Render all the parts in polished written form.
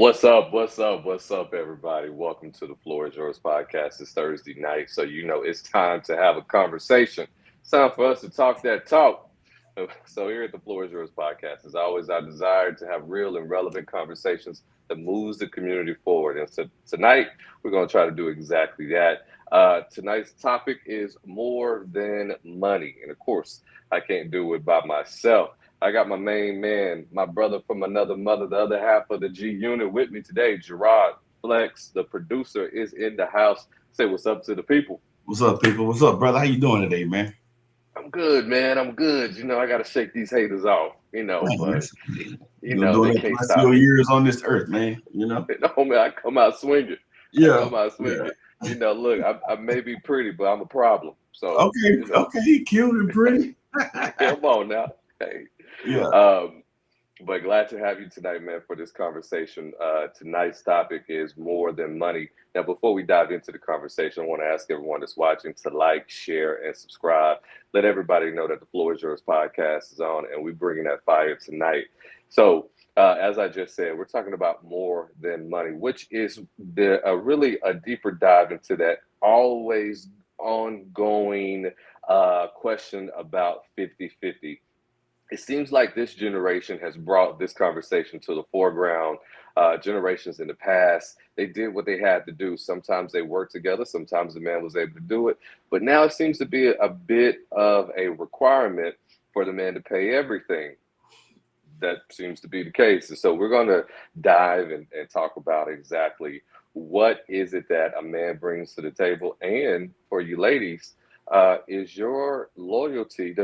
What's up? What's up? What's up, everybody? Welcome to the Floor is Yours podcast. It's Thursday night, so you know it's time to have a conversation. It's time for us to talk that talk. So here at the Floor is Yours podcast, as always, I desire to have real and relevant conversations that moves the community forward. And so tonight, we're going to try to do exactly that. Tonight's topic is more than money, and of course, I can't do it by myself. I got my main man, my brother from another mother, the other half of the G Unit with me today. Gerard Flex, the producer, is in the house. Say what's up to the people. What's up, people? What's up, brother? How you doing today, man? I'm good, man. I'm good. You know, I got to shake these haters off, Man, but, listen, you you're gonna know, do they that the can't rest of your stop me. years on this earth, man. You know? No, man, I come out swinging. I Yeah, come out yeah. swinging. You know, look, I may be pretty, but I'm a problem. So, Okay, you know, okay, cute and pretty. come on now. Hey. Yeah. Um, But glad to have you tonight, man, for this conversation. Tonight's topic is more than money. Now, before we dive into the conversation, I want to ask everyone that's watching to like, share, and subscribe. Let everybody know that the Floor is Yours podcast is on, and we're bringing that fire tonight. So, as I just said, we're talking about more than money, which is really a deeper dive into that always ongoing question about 50-50. It seems like this generation has brought this conversation to the foreground. Generations in the past, they did what they had to do. Sometimes they worked together, sometimes the man was able to do it. But now it seems to be a bit of a requirement for the man to pay everything. That seems to be the case. And so we're going to dive and talk about exactly what is it that a man brings to the table. And for you ladies, does your loyalty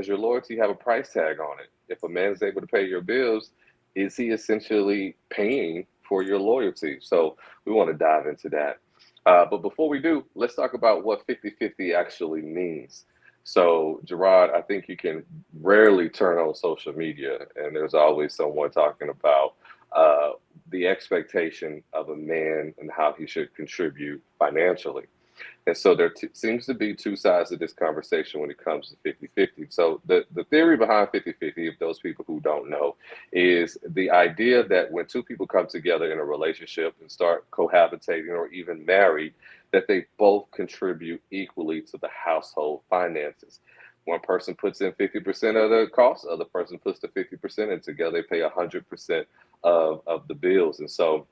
have a price tag on it? If a man is able to pay your bills, is he essentially paying for your loyalty? So we want to dive into that. But before we do, let's talk about what 50-50 actually means. So, Gerard, I think you can rarely turn on social media, and there's always someone talking about uh, the expectation of a man and how he should contribute financially. And so there seems to be two sides of this conversation when it comes to 50-50. So the theory behind 50-50, if those people who don't know, is the idea that when two people come together in a relationship and start cohabitating or even married, that they both contribute equally to the household finances. One person puts in 50% of the cost, other person puts the 50%, and together they pay 100% of the bills. And so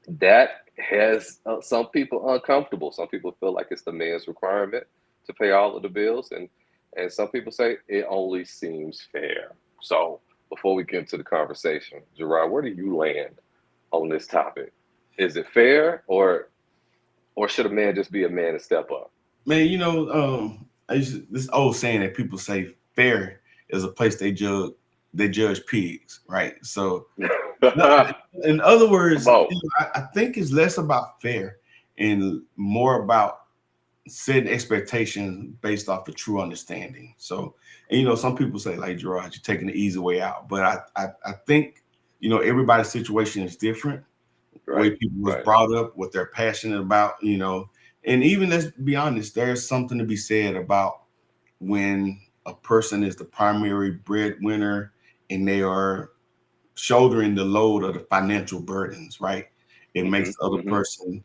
that has some people uncomfortable. Some people feel like it's the man's requirement to pay all of the bills, and some people say it only seems fair. So before we get into the conversation, Gerard, where do you land on this topic? Is it fair, or should a man just be a man and step up? Man, this old saying that people say fair is a place they judge pigs, right? So no, Come in other words, on. I think it's less about fair and more about setting expectations based off of true understanding. So, and some people say, like, Gerard, you're taking the easy way out. But I think, everybody's situation is different. Way Right, people was right. brought up, what they're passionate about, and even, let's be honest, there's something to be said about when a person is the primary breadwinner and they are shouldering the load of the financial burdens, right? It makes Hmm, the other hmm. person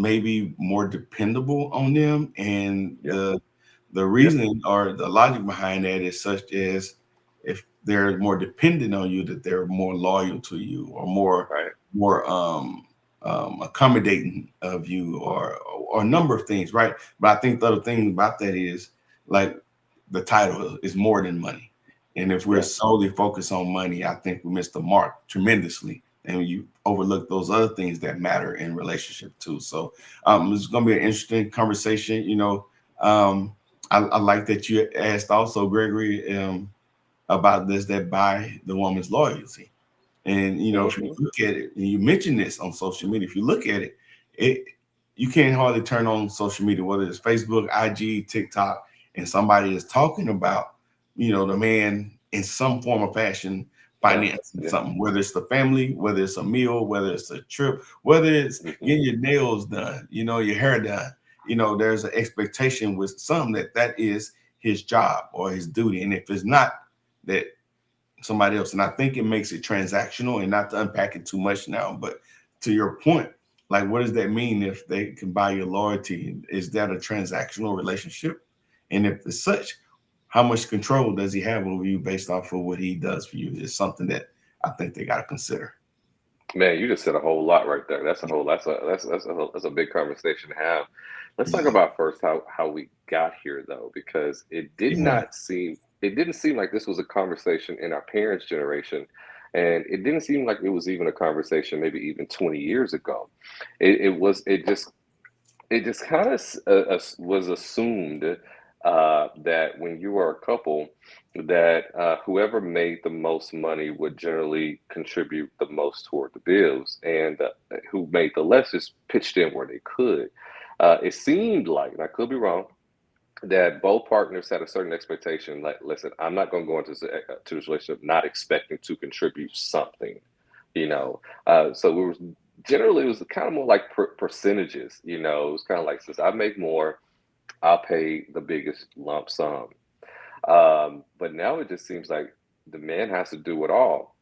maybe more dependable on them. And Yeah, the yeah. reason or the logic behind that is such as if they're more dependent on you, that they're more loyal to you or Right. more accommodating of you or a number of things, right? But I think the other thing about that is like the title is more than money. And if we're Yeah. solely focused on money, I think we miss the mark tremendously. And you overlook those other things that matter in relationship too. So it's going to be an interesting conversation. I like that you asked also, Gregory, about this that buy the woman's loyalty. And if you Hmm. look at it, and you mentioned this on social media, if you look at it, it you can't hardly turn on social media, whether it's Facebook, IG, TikTok, and somebody is talking about, the man in some form or fashion Yeah, financing yeah. something, whether it's the family, whether it's a meal, whether it's a trip, whether it's Hmm. getting your nails done, your hair done. There's an expectation with some that is his job or his duty. And if it's not, that somebody else. And I think it makes it transactional, and not to unpack it too much now, but to your point, like what does that mean if they can buy your loyalty? Is that a transactional relationship? And if it's such, how much control does he have over you based off of what he does for you? Is something that I think they got to consider. Man, you just said a whole lot right there. That's a big conversation to have. Let's talk Yeah, about first how we got here though, because yeah, it didn't seem like this was a conversation in our parents' generation, and it didn't seem like it was even a conversation maybe even 20 years ago. It just kind of was assumed that when you were a couple, that whoever made the most money would generally contribute the most toward the bills, and who made the less just pitched in where they could. It seemed like, and I could be wrong, that both partners had a certain expectation. Like, listen, I'm not going to go into to this relationship not expecting to contribute something, you know. So we were generally it was kind of more like percentages, you know. It was kind of like, since I make more, I'll pay the biggest lump sum. But now it just seems like the man has to do it all.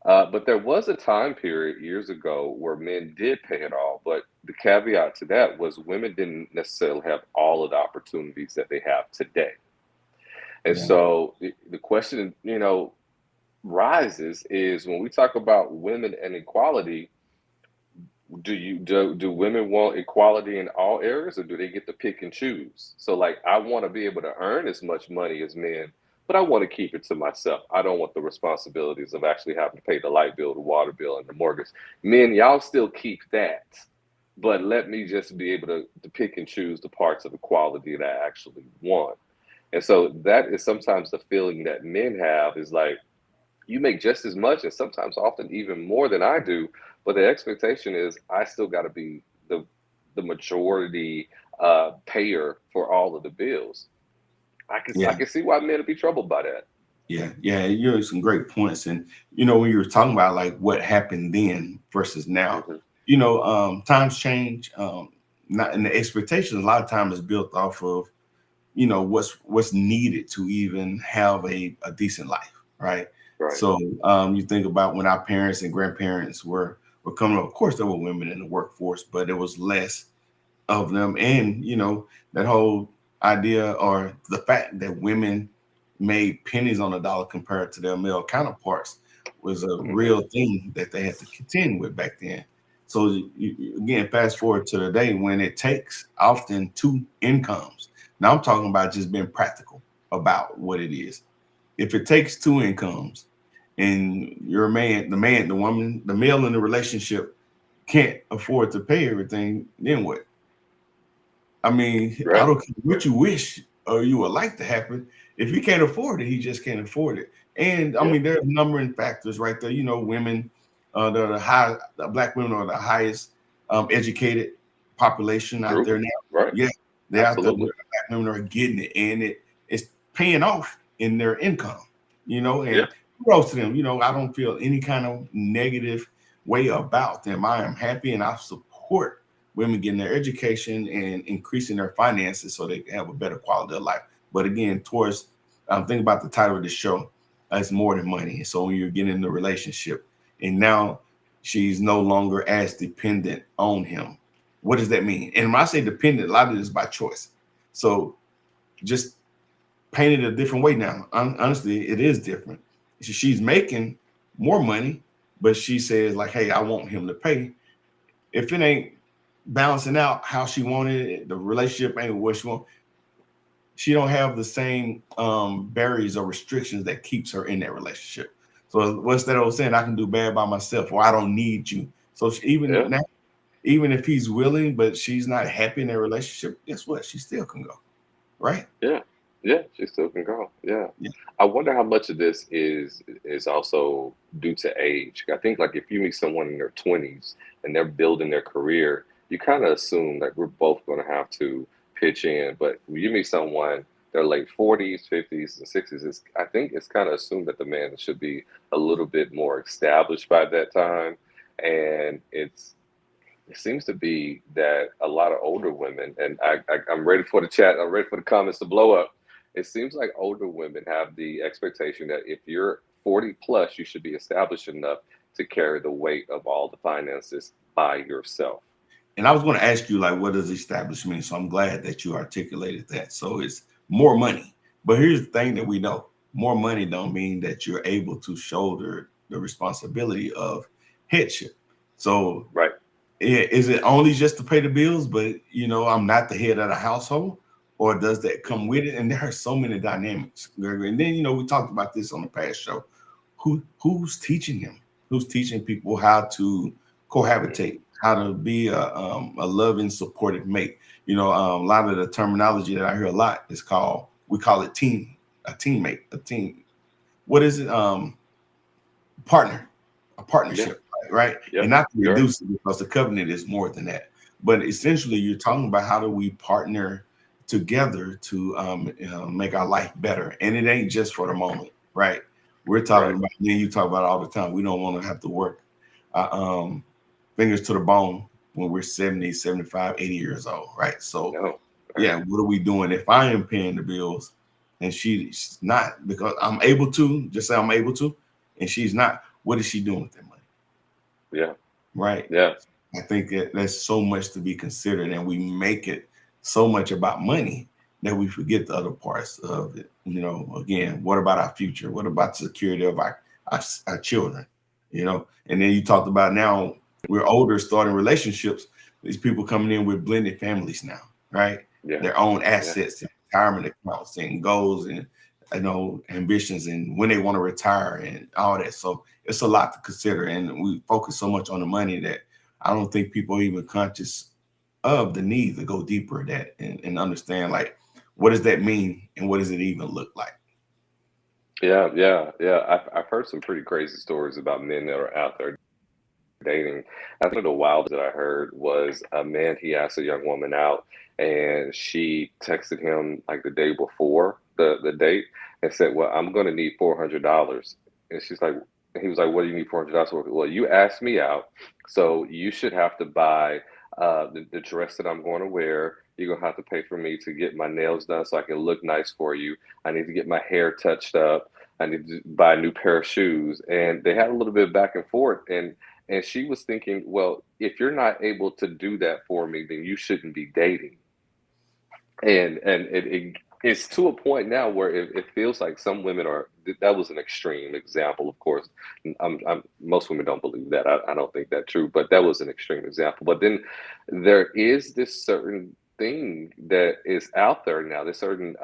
But there was a time period years ago where men did pay it all. But the caveat to that was women didn't necessarily have all of the opportunities that they have today. And yeah, so the question, you know, rises is, when we talk about women and equality, do women want equality in all areas, or do they get to pick and choose? So like, I want to be able to earn as much money as men, but I want to keep it to myself. I don't want the responsibilities of actually having to pay the light bill, the water bill, and the mortgage. Men, y'all still keep that, but let me just be able to pick and choose the parts of equality that I actually want. And so that is sometimes the feeling that men have, is like, you make just as much and sometimes often even more than I do, but the expectation is I still got to be the majority payer for all of the bills. I yeah, can see why men would be troubled by that. yeah, yeah. You have some great points, and you know when you were talking about like what happened then versus now, Hmm. you know, times change. Not and the expectations a lot of times is built off of you know what's needed to even have a decent life, right? Right. So you think about when our parents and grandparents were coming up. Of course, there were women in the workforce, but there was less of them, and you know that whole idea or the fact that women made pennies on a dollar compared to their male counterparts was a Hmm. real thing that they had to contend with back then. So again, fast forward to today when it takes often two incomes. Now I'm talking about just being practical about what it is. If it takes two incomes and your man, the woman, the male in the relationship can't afford to pay everything, then what? I mean, I Right. don't care what you wish or you would like to happen. If he can't afford it, he just can't afford it. And I Yeah. mean, there are numbering factors right there. You know, women, they're the black women are the highest educated population out True. there now. Right. Yeah, they're out there where Absolutely. the black women are getting it, and it's paying off in their income. You know, Yeah. and kudos to them. You know, I don't feel any kind of negative way about them. I am happy and I support women getting their education and increasing their finances so they can have a better quality of life. But again, towards think about the title of the show. It's more than money. So when you're getting in the relationship, and now she's no longer as dependent on him. What does that mean? And when I say dependent, a lot of it is by choice. So just paint it a different way now. Honestly, it is different. She's making more money, but she says like, "Hey, I want him to pay." If it ain't balancing out how she wanted it, the relationship ain't what she want. She don't have the same barriers or restrictions that keeps her in that relationship. So what's that old saying? I can do bad by myself, or I don't need you. So even Yeah. now, even if he's willing, but she's not happy in their relationship, guess what? She still can go, right? Yeah. Yeah. She still can go. Yeah. Yeah, I wonder how much of this is also due to age. I think like if you meet someone in their 20s and they're building their career, you kind of assume that we're both going to have to pitch in. But when you meet someone, they're late 40s, 50s, and 60s, I think it's kind of assumed that the man should be a little bit more established by that time. And it seems to be that a lot of older women, and I'm ready for the chat, I'm ready for the comments to blow up. It seems like older women have the expectation that if you're 40 plus, you should be established enough to carry the weight of all the finances. by yourself. And I was going to ask you, like, what does established mean? So I'm glad that you articulated that. So it's more money. But here's the thing that we know: more money don't mean that you're able to shoulder the responsibility of headship. So Right. is it only just to pay the bills, but I'm not the head of the household, or does that come with it? And there are so many dynamics, Gregory. And then we talked about this on the past show. Who's teaching him? Who's teaching people how to cohabitate, how to be a loving, supportive mate? A lot of the terminology that I hear a lot is we call it a teammate, a team. What is it? Partner, a Yeah. partnership, right? Yep. And not to Sure. reduce it, because the covenant is more than that. But essentially, you're talking about how do we partner together to make our life better, and it ain't just for the moment, right? We're talking Right. about, then you talk about it all the time. We don't want to have to work uh, um, fingers to the bone when we're 70, 75, 80 years old, right? So, No. Right. yeah, what are we doing if I am paying the bills and she's not, because I'm able to, just say I'm able to, and she's not? What is she doing with that money, Yeah. right? Yeah. I think that there's so much to be considered, and we make it so much about money that we forget the other parts of it. Again, what about our future? What about the security of our children? And then you talked about, now we're older, starting relationships. These people coming in with blended families now, right? Yeah. Their own Yeah. assets and retirement accounts and goals and ambitions and when they want to retire and all that. So it's a lot to consider, and we focus so much on the money that I don't think people are even conscious of the need to go deeper at that and understand, like, what does that mean and what does it even look like? Yeah. Yeah. Yeah. I've heard some pretty crazy stories about men that are out there dating. I think the wildest that I heard was a man, he asked a young woman out, and she texted him like the day before the date and said, "Well, I'm going to need $400." And she's like, he was like, "What do you need $400 for?" "Well, you asked me out, so you should have to buy the dress that I'm going to wear. You're going to have to pay for me to get my nails done so I can look nice for you. I need to get my hair touched up. I need to buy a new pair of shoes." And they had a little bit of back and forth. And she was thinking, well, if you're not able to do that for me, then you shouldn't be dating. And it's to a point now where it feels like some women are. That was an extreme example, of course. Most women don't believe that. I don't think that's true, but that was an extreme example. But then there is this certain thing that is out there now. This certain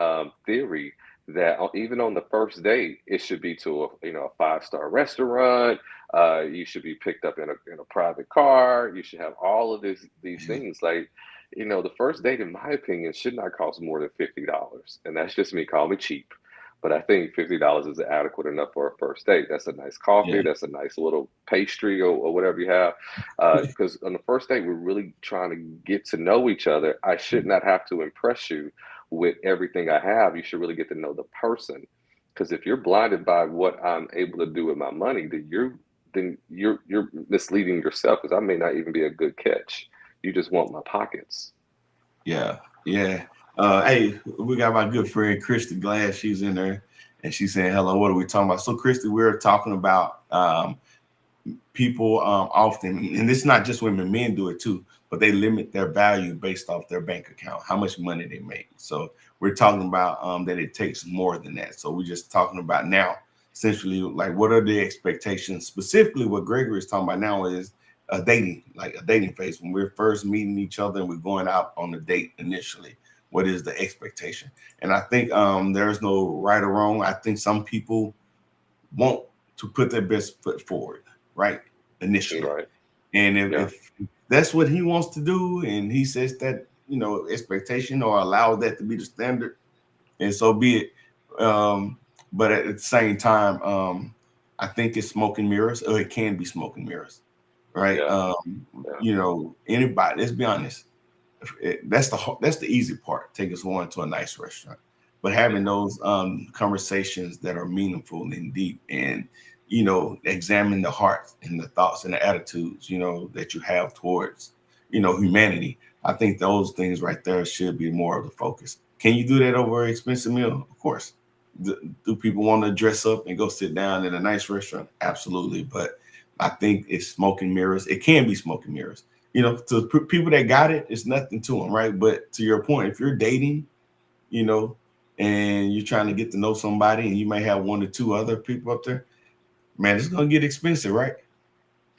theory that even on the first date, it should be to a 5-star restaurant. You should be picked up in a private car. You should have all of these Yeah. things like, the first date, in my opinion, should not cost more than $50. And that's just me, call me cheap. But I think $50 is adequate enough for a first date. That's a nice coffee. Yeah. That's a nice little pastry or whatever you have. Because on the first date, we're really trying to get to know each other. I should not have to impress you with everything I have. You should really get to know the person. Because if you're blinded by what I'm able to do with my money, then you're misleading yourself. Because I may not even be a good catch. You just want my pockets. Yeah. Yeah. Hey, we got my good friend Christy Glass. She's in there and she's saying, hello, what are we talking about? So, Christy, we're talking about people often, and it's not just women, men do it too, but they limit their value based off their bank account, how much money they make. So we're talking about that it takes more than that. So we're just talking about now, essentially, like, what are the expectations? Specifically, what Gregory is talking about now is like a dating phase, when we're first meeting each other and we're going out on a date initially. What is the expectation? And I think there's no right or wrong. I think some people want to put their best foot forward, right? Initially. Right. And Yeah. if that's what he wants to do, and he says that, expectation, or allow that to be the standard, and so be it. But at the same time, I think it's smoke and mirrors, or it can be smoke and mirrors, right? Yeah. Yeah. Anybody, let's be honest, that's the easy part, taking someone to a nice restaurant, but having Yeah. those conversations that are meaningful and deep, and examine the heart and the thoughts and the attitudes that you have towards humanity. I think those things right there should be more of the focus. Can you do that over an expensive meal? Of course. Do people want to dress up and go sit down in a nice restaurant? Absolutely. But I think it's smoke and mirrors. It can be smoke and mirrors. To people that got it, it's nothing to them, right? But to your point, if you're dating, you know, and you're trying to get to know somebody, and you may have one or two other people up there, man, it's gonna get expensive, right?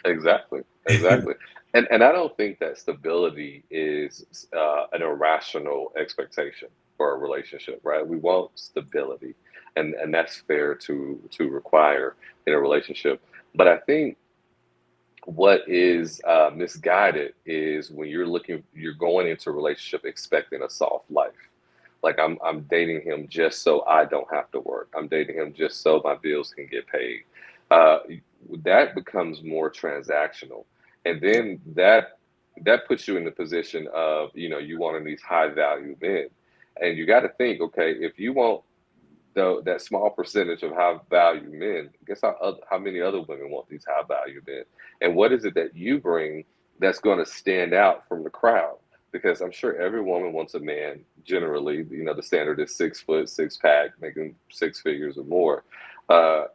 Exactly, exactly. And I don't think that stability is an irrational expectation for a relationship, right? We want stability, and that's fair to require in a relationship. But I think what is misguided is when you're going into a relationship expecting a soft life. Like I'm dating him just so I don't have to work. I'm dating him just so my bills can get paid. Uh, that becomes more transactional, and then that puts you in the position of you wanting these high value men, and you got to think, okay, if you want that small percentage of high value men, guess how many other women want these high value men, and what is it that you bring that's going to stand out from the crowd? Because I'm sure every woman wants a man. Generally, the standard is 6 foot, six pack, making six figures or more.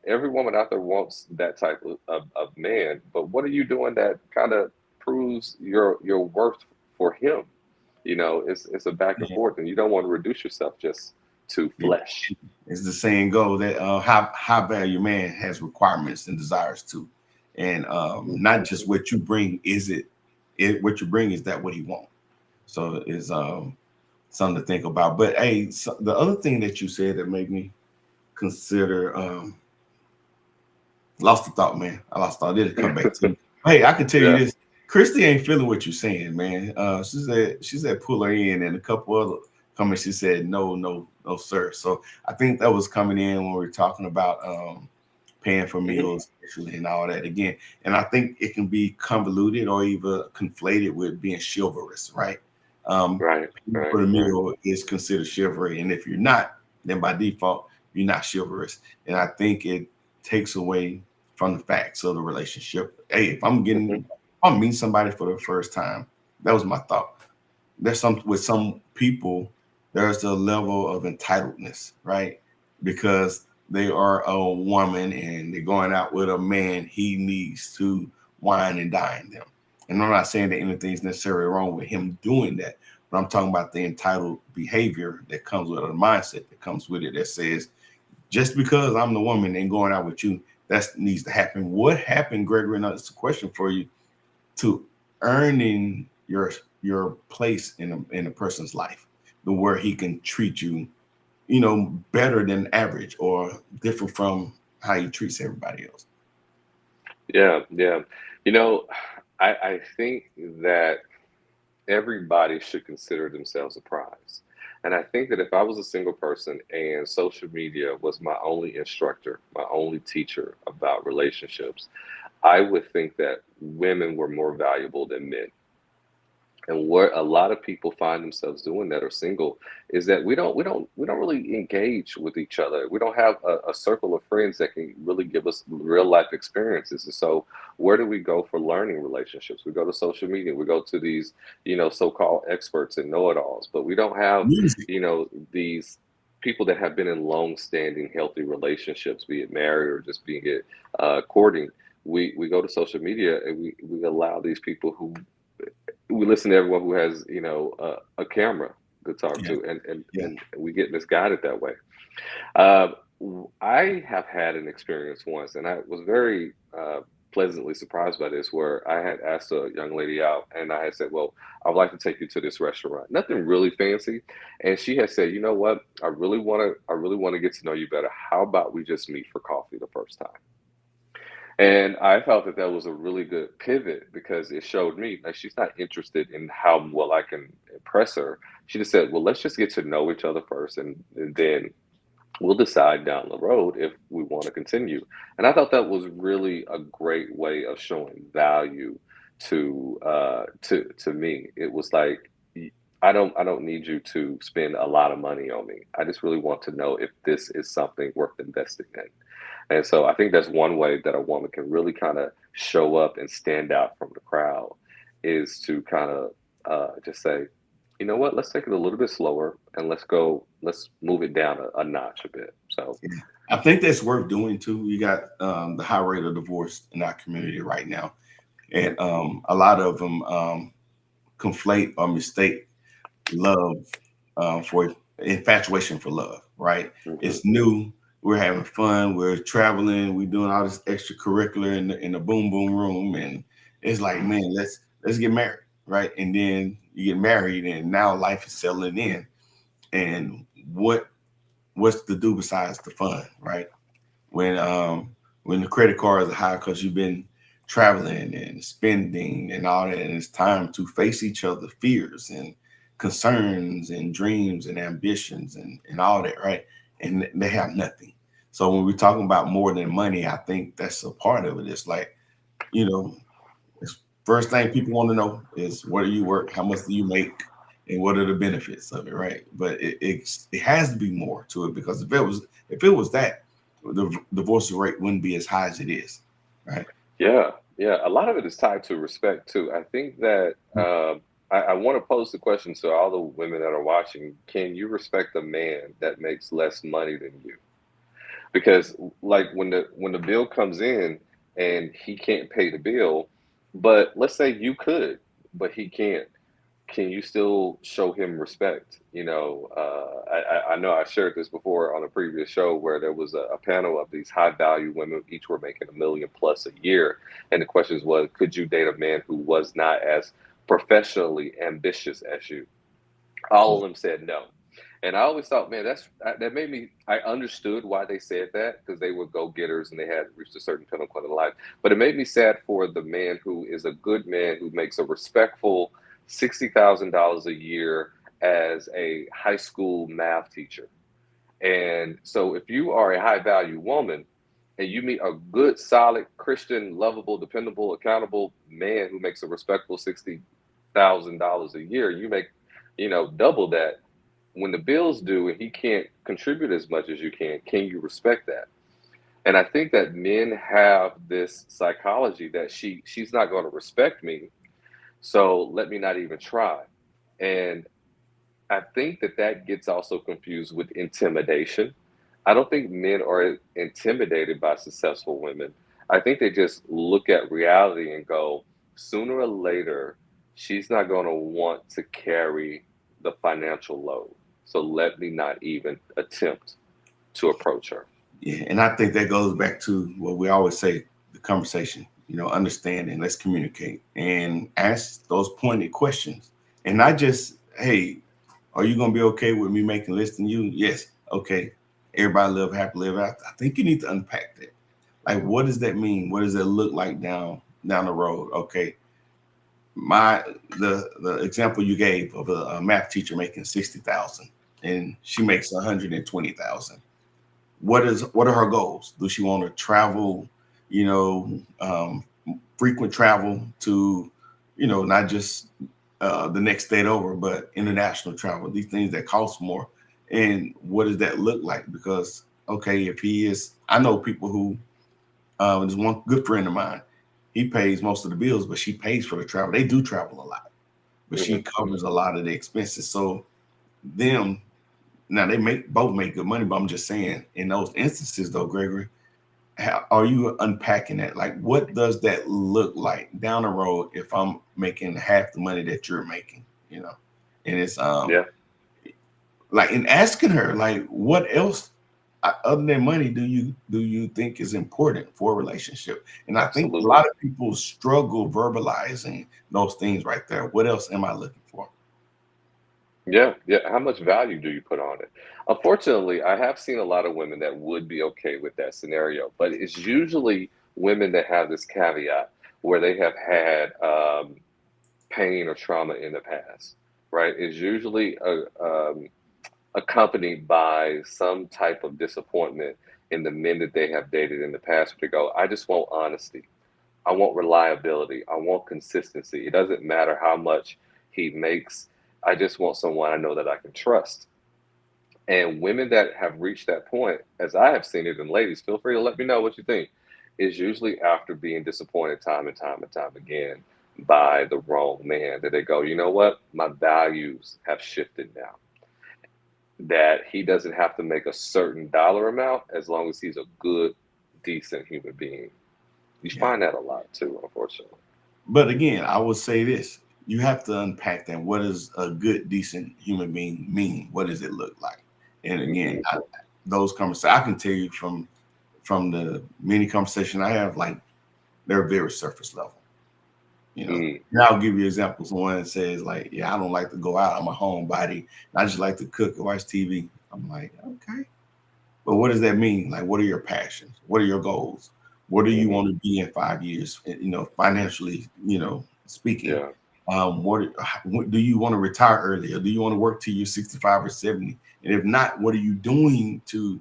Every woman out there wants that type of man. But what are you doing that kind of proves your worth for him? It's a back and Yeah. forth, and you don't want to reduce yourself just to Yeah. flesh. As the saying go, that high value man has requirements and desires too, and not Mhm. just what you bring. Is it what you bring? Is that what he wants? So it's something to think about. But hey, so the other thing that you said that made me consider lost the thought, man. I lost the thought. Did it come back to me? Hey, I can tell you Yeah. this. Christy ain't feeling what you're saying, man. She said pull her in, and a couple other comments. She said no, no, no, sir. So I think that was coming in when we were talking about paying for Mhm. meals actually and all that again. And I think it can be convoluted or even conflated with being chivalrous, right? Right, Paying right, for the right. meal is considered chivalry, and if you're not, then by default you're not chivalrous. And I think it takes away from the facts of the relationship. Hey, if Mhm. I'm meeting somebody for the first time, that was my thought. There's some with some people, there's a level of entitledness, right? Because they are a woman and they're going out with a man, he needs to wine and dine them. And I'm not saying that anything's necessarily wrong with him doing that, but I'm talking about the entitled behavior that comes with it, a mindset that comes with it that says, just because I'm the woman and going out with you, that needs to happen. What happened, Gregory? And that's a question for you to earning your place in a person's life, the where he can treat you, better than average or different from how he treats everybody else. Yeah, yeah. You know, I think that everybody should consider themselves a prize. And I think that if I was a single person and social media was my only instructor, my only teacher about relationships, I would think that women were more valuable than men. And what a lot of people find themselves doing that are single is that we don't really engage with each other. We don't have a circle of friends that can really give us real life experiences. And so where do we go for learning relationships? We go to social media, we go to these, so-called experts and know-it-alls, but we don't have, Music. these people that have been in long-standing healthy relationships, be it married or just being it courting. We go to social media and we allow these people who we listen to everyone who has a camera to talk Yeah, to, and yeah. and we get misguided that way. uh, I have had an experience once, and I was very pleasantly surprised by this, where I had asked a young lady out and I had said, well, I'd like to take you to this restaurant, nothing really fancy, and she had said, you know what, I really want to get to know you better. How about we just meet for coffee the first time? And I felt that that was a really good pivot because it showed me like she's not interested in how well I can impress her. She just said, "Well, let's just get to know each other first, and then we'll decide down the road if we want to continue." And I thought that was really a great way of showing value to me. It was like, I don't need you to spend a lot of money on me. I just really want to know if this is something worth investing in. And so I think that's one way that a woman can really kind of show up and stand out from the crowd, is to kind of just say, You know what? Let's take it a little bit slower and let's move it down a notch a bit. So, Yeah. I think that's worth doing too. You got the high rate of divorce in our community right now, and a lot of them conflate or mistake love for infatuation for love. Right? mhm. It's new. We're having fun. We're traveling. We're doing all this extracurricular in the boom boom room, and it's like, man, let's get married, right? And then you get married, and now life is settling in. And what's to do besides the fun, right? When the credit cards are high because you've been traveling and spending and all that, and it's time to face each other's fears and concerns and dreams and ambitions and all that, right? And they have nothing. So when we're talking about more than money, I think that's a part of it. It's like, you know, it's first thing people want to know is what do you work, how much do you make, and what are the benefits of it, right? But it has to be more to it because if it was that, the divorce rate wouldn't be as high as it is, right? Yeah, yeah. A lot of it is tied to respect too. I think that I want to pose the question to all the women that are watching: can you respect a man that makes less money than you? Because like when the bill comes in and he can't pay the bill, but let's say you could, but he can't, can you still show him respect? I know I shared this before on a previous show where there was a panel of these high value women, each were making 1 million plus a year. And the questions was, could you date a man who was not as professionally ambitious as you? All of them said no. And I always thought, man, that made me. I understood why they said that because they were go getters and they had reached a certain pinnacle in life. But it made me sad for the man who is a good man who makes a respectful $60,000 a year as a high school math teacher. And so, if you are a high value woman and you meet a good, solid, Christian, lovable, dependable, accountable man who makes a respectful $60,000 a year, you make, double that when the bills due and he can't contribute as much as you can you respect that? And I think that men have this psychology that she's not going to respect me, so let me not even try. And I think that that gets also confused with intimidation. I don't think men are intimidated by successful women. I think they just look at reality and go, sooner or later, she's not going to want to carry the financial load. So let me not even attempt to approach her. Yeah, and I think that goes back to what we always say: the conversation. Understanding. Let's communicate and ask those pointed questions, and not just, "Hey, are you gonna be okay with me making less than you?" Yes, okay. Everybody live happy, live out. I think you need to unpack that. Like, what does that mean? What does that look like down the road? Okay, my the example you gave of a math teacher making 60,000 and she makes 120,000. What are her goals? Does she want to travel? You know, frequent travel to, not just the next state over, but international travel. These things that cost more, and what does that look like? Because okay, if he is, I know people who there's one good friend of mine. He pays most of the bills, but she pays for the travel. They do travel a lot, but she Hmm. covers a lot of the expenses. So them now they both make good money, but I'm just saying in those instances though, Gregory, how are you unpacking that? Like, what does that look like down the road if I'm making half the money that you're making? And it's Yeah, like in asking her like, what else other than money do you think is important for a relationship? And I think a absolutely. lot of people struggle verbalizing those things right there. What else am I looking for? Yeah, yeah. How much value do you put on it? Unfortunately, I have seen a lot of women that would be okay with that scenario, but it's usually women that have this caveat where they have had pain or trauma in the past, right? It's usually accompanied by some type of disappointment in the men that they have dated in the past. Where they go, I just want honesty. I want reliability. I want consistency. It doesn't matter how much he makes. I just want someone I know that I can trust. And women that have reached that point, as I have seen it, and ladies, feel free to let me know what you think, is usually after being disappointed time and time and time again. by the wrong man, that they go, you know what, my values have shifted now. That he doesn't have to make a certain dollar amount as long as he's a good, decent human being. You Yeah. find that a lot too, unfortunately. But again, I would say this: you have to unpack that. What does a good, decent human being mean? What does it look like? And again, Hmm. those conversations, I can tell you from the many conversations I have, like they're very surface level. You know, Mm. and I'll give you examples. One says like, "Yeah, I don't like to go out. I'm a homebody. I just like to cook and watch TV." I'm like, okay, but what does that mean? Like, what are your passions? What are your goals? What do you Hmm. want to be in 5 years? Financially, speaking. Yeah. What do you want to retire early, or do you want to work till you're 65 or 70? And if not, what are you doing to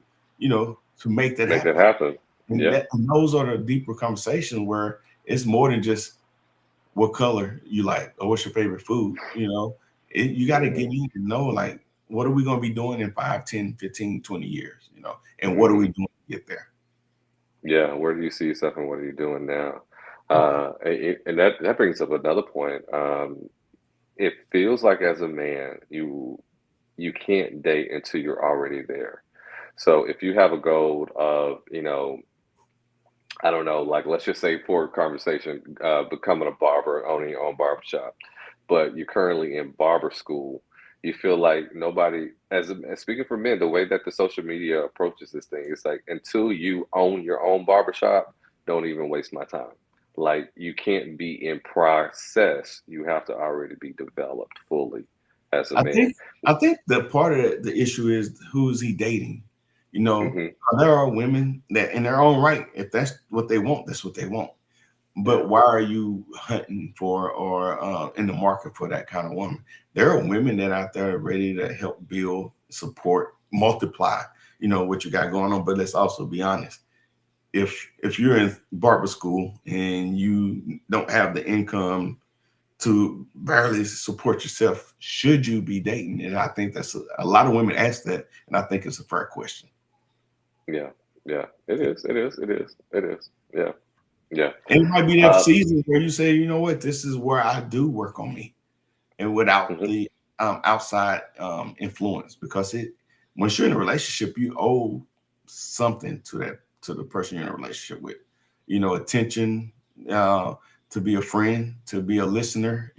make that Make that happen? happen. Yeah. And those are the deeper conversations where it's more than just what color you like or what's your favorite food. You got to get Hmm. in and know, like, what are we going to be doing in 5, 10, 15, 20 years, and what are we Hmm. doing to get there? Yeah. Where do you see yourself and what are you doing now? Yeah. And that brings up another point. It feels like as a man, you can't date until you're already there. So if you have a goal of, I don't know, like let's just say for conversation, becoming a barber, owning your own barbershop, but you're currently in barber school, you feel like nobody, as speaking for men, the way that the social media approaches this thing, it's like until you own your own barbershop, don't even waste my time. Like you can't be in process, you have to already be developed fully as a I man. think I think the part of the issue is who is he dating? Hmm. There are women that in their own right, if that's what they want, that's what they want. Yeah. But why are you hunting for or in the market for that kind of woman? There are women that out there ready to help build, support, multiply, what you got going on. But let's also be honest. If you're in barber school and you don't have the income to barely support yourself, should you be dating? And I think that's a lot of women ask that, and I think it's a fair question. Yeah. Yeah. It is. It is. It is. It is. Yeah. Yeah. And it might be that Uh, season where you say, you know what, this is where I do work on me, and without mhm. the outside influence, because once you're in a relationship, you owe something to the person you're in a relationship with. Attention, uh, to be a friend, to be a listener.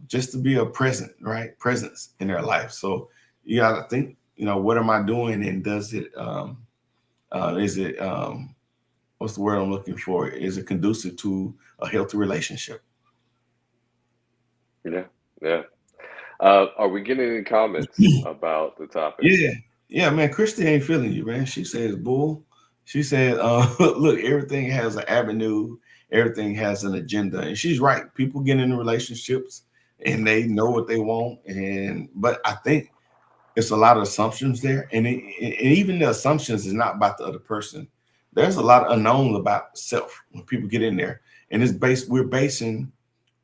Just to be a presence in their life. So you got to think, what am I doing, and does it is it what's the word I'm looking for? Is it conducive to a healthy relationship? Yeah. Yeah. Are we getting any comments about the topic? Yeah, yeah, man. Christy ain't feeling you, man. She says, "Bull." She said, "Look, everything has an avenue. Everything has an agenda," and she's right. People get into relationships and they know what they want, but I think it's a lot of assumptions there, and even the assumptions is not about the other person. There's a lot of unknowns about self when people get in there, and we're basing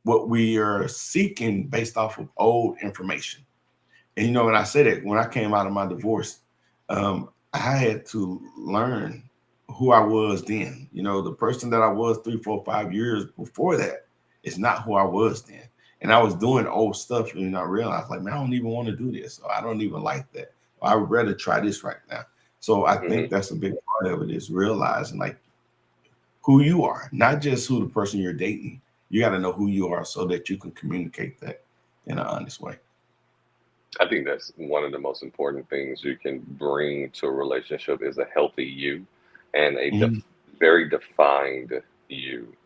what we are seeking based off of old information. And when I say that, when I came out of my divorce, I had to learn who I was then. The person that I was 3, 4, 5 years before that is not who I was then. And I was doing old stuff, and I realized, like, man, I don't even want to do this, or I don't even like that. Or I would rather try this right now. So I think Hmm. that's a big part of it, is realizing, like, who you are, not just who the person you're dating. You got to know who you are so that you can communicate that in an honest way. I think that's one of the most important things you can bring to a relationship is a healthy you and Mhm. very defined you.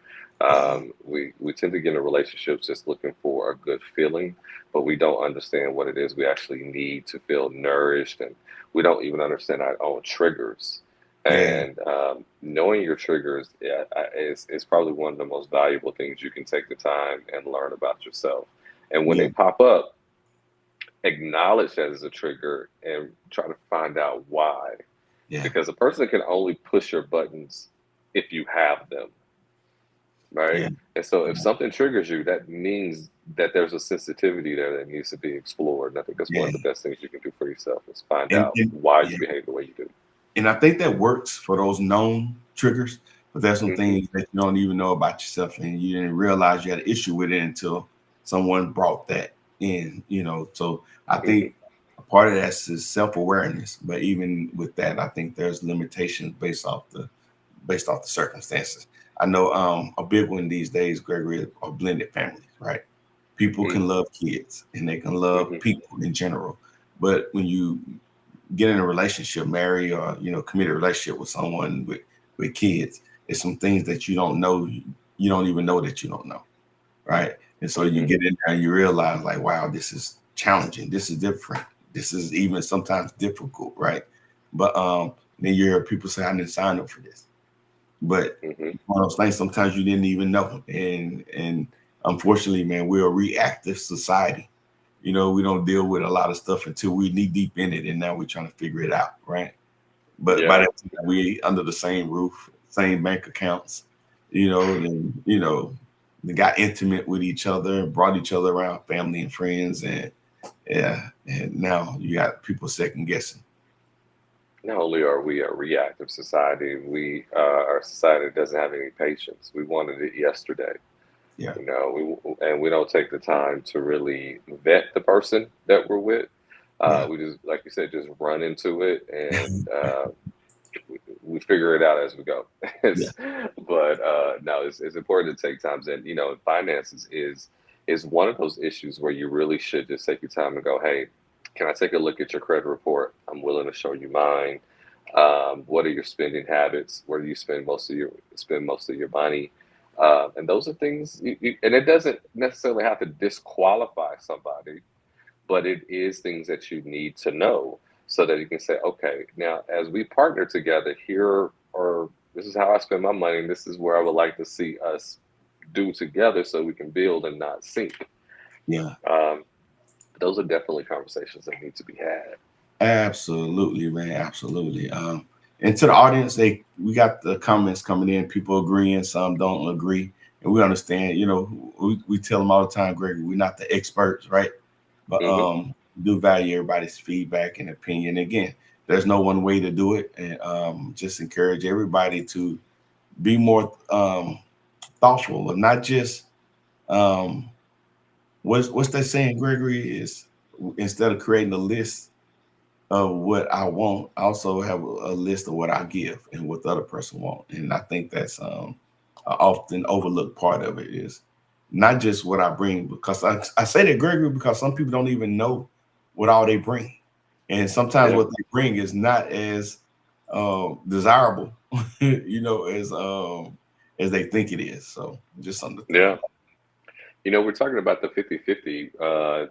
Yeah. We tend to get in relationships just looking for a good feeling, but we don't understand what it is we actually need to feel nourished, and we don't even understand our own triggers. Yeah. And knowing your triggers, yeah, is probably one of the most valuable things you can take the time and learn about yourself. And when Yeah. they pop up, acknowledge that as a trigger and try to find out why. Yeah. Because a person can only push your buttons if you have them, right? Yeah. And so if something triggers you, that means that there's a sensitivity there that needs to be explored. And I think that's one Yeah. of the best things you can do for yourself is find And, out and why you yeah, behave the way you do. and I think that works for those known triggers. but there's some things that you don't even know about yourself, and you didn't realize you had an issue with it until someone brought that in, So I think a part of that is self-awareness, but even with that, I think there's limitations based off the circumstances. I know a big one these days, Gregory, are blended families, right? People can love kids and they can love people in general. But when you get in a relationship, marry or commit a relationship with someone with kids, it's some things that you don't know, you don't even know that you don't know, right? And so you get in there and you realize like, wow, this is challenging, this is different, this is even sometimes difficult, right? But then you hear people say, I didn't sign up for this. But one of those things sometimes you didn't even know. And unfortunately, man, we're a reactive society. We don't deal with a lot of stuff until we knee deep in it, and now we're trying to figure it out, right? But by that time, we under the same roof, same bank accounts, and they got intimate with each other, brought each other around, family and friends, and now you got people second guessing. Not only are we a reactive society, our society doesn't have any patience. We wanted it yesterday. Yeah. We don't take the time to really vet the person that we're with. We just, like you said, just run into it, and we figure it out as we go. But no, it's important to take times, and finances is one of those issues where you really should just take your time and go, hey, can I take a look at your credit report? I'm willing to show you mine. What are your spending habits? Where do you spend most of your money? And those are things, and it doesn't necessarily have to disqualify somebody, but it is things that you need to know so that you can say, okay, now as we partner together here, or this is how I spend my money, and this is where I would like to see us do together so we can build and not sink. Yeah. Those are definitely conversations that need to be had. Absolutely, man. Absolutely. And to the audience, we got the comments coming in, people agreeing, some don't agree. And we understand, we tell them all the time, Gregory, we're not the experts, right? But we do value everybody's feedback and opinion. Again, there's no one way to do it. And just encourage everybody to be more thoughtful of not just what's that saying, Gregory, is instead of creating a list of what I want, I also have a list of what I give and what the other person wants. And I think that's an often overlooked part of it, is not just what I bring, because I say that, Gregory, because some people don't even know what all they bring. And sometimes what they bring is not as desirable, as they think it is. So just something to think about. We're talking about the 50-50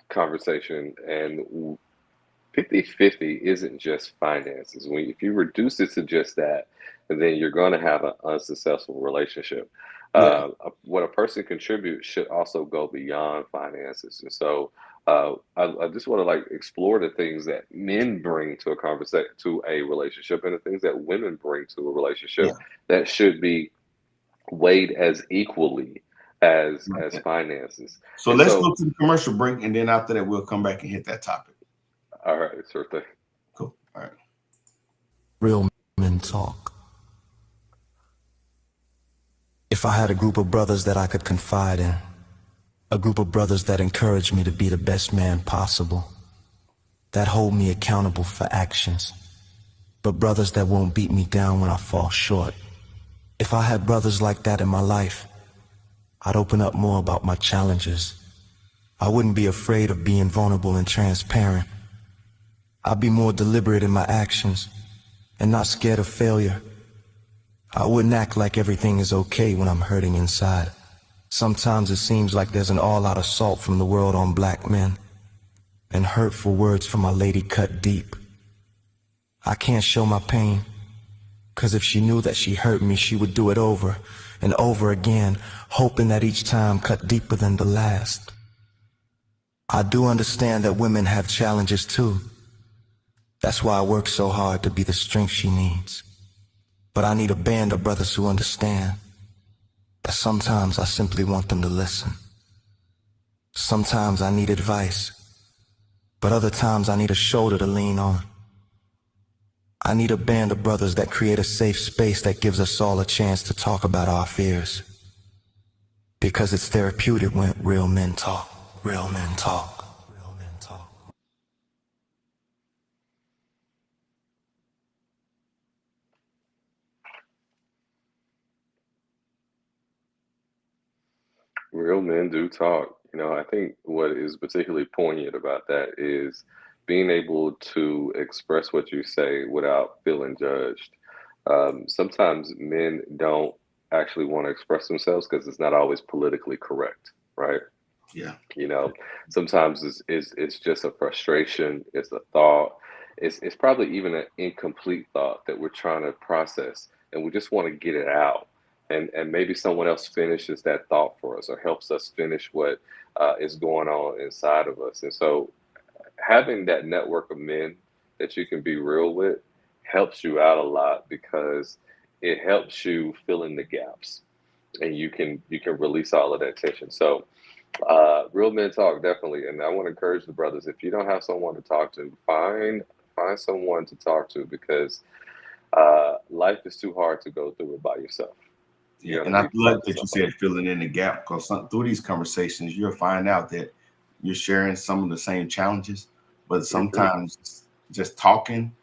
conversation, and 50-50 isn't just finances. If you reduce it to just that, then you're going to have an unsuccessful relationship. What a person contributes should also go beyond finances. And so I just want to explore the things that men bring to a relationship, and the things that women bring to a relationship that should be weighed as equally as finances. So let's go to the commercial break, and then after that, we'll come back and hit that topic. All right, sure thing. Cool. All right. Real men talk. If I had a group of brothers that I could confide in, a group of brothers that encourage me to be the best man possible, that hold me accountable for actions, but brothers that won't beat me down when I fall short. If I had brothers like that in my life, I'd open up more about my challenges. I wouldn't be afraid of being vulnerable and transparent. I'd be more deliberate in my actions and not scared of failure. I wouldn't act like everything is okay when I'm hurting inside. Sometimes it seems like there's an all-out assault from the world on black men, and hurtful words from my lady cut deep. I can't show my pain, 'cause if she knew that she hurt me, she would do it over and over again, hoping that each time cut deeper than the last. I do understand that women have challenges too. That's why I work so hard to be the strength she needs. But I need a band of brothers who understand that sometimes I simply want them to listen. Sometimes I need advice, but other times I need a shoulder to lean on. I need a band of brothers that create a safe space that gives us all a chance to talk about our fears. Because it's therapeutic when real men talk. Real men talk. Real men talk. Real men do talk. I think what is particularly poignant about that is being able to express what you say without feeling judged. Sometimes men don't actually want to express themselves because it's not always politically correct, right? Yeah. You know, Sometimes it's just a frustration, it's a thought, it's probably even an incomplete thought that we're trying to process, and we just want to get it out. And maybe someone else finishes that thought for us or helps us finish what is going on inside of us. And so having that network of men that you can be real with helps you out a lot because it helps you fill in the gaps and you can release all of that tension. So real men talk definitely, and I want to encourage the brothers. If you don't have someone to talk to, find someone to talk to because life is too hard to go through it by yourself. Yeah, You're and gonna I need to like talk to that you somebody. said filling in the gap because through these conversations, you'll find out that you're sharing some of the same challenges, but Hmm. sometimes just talking,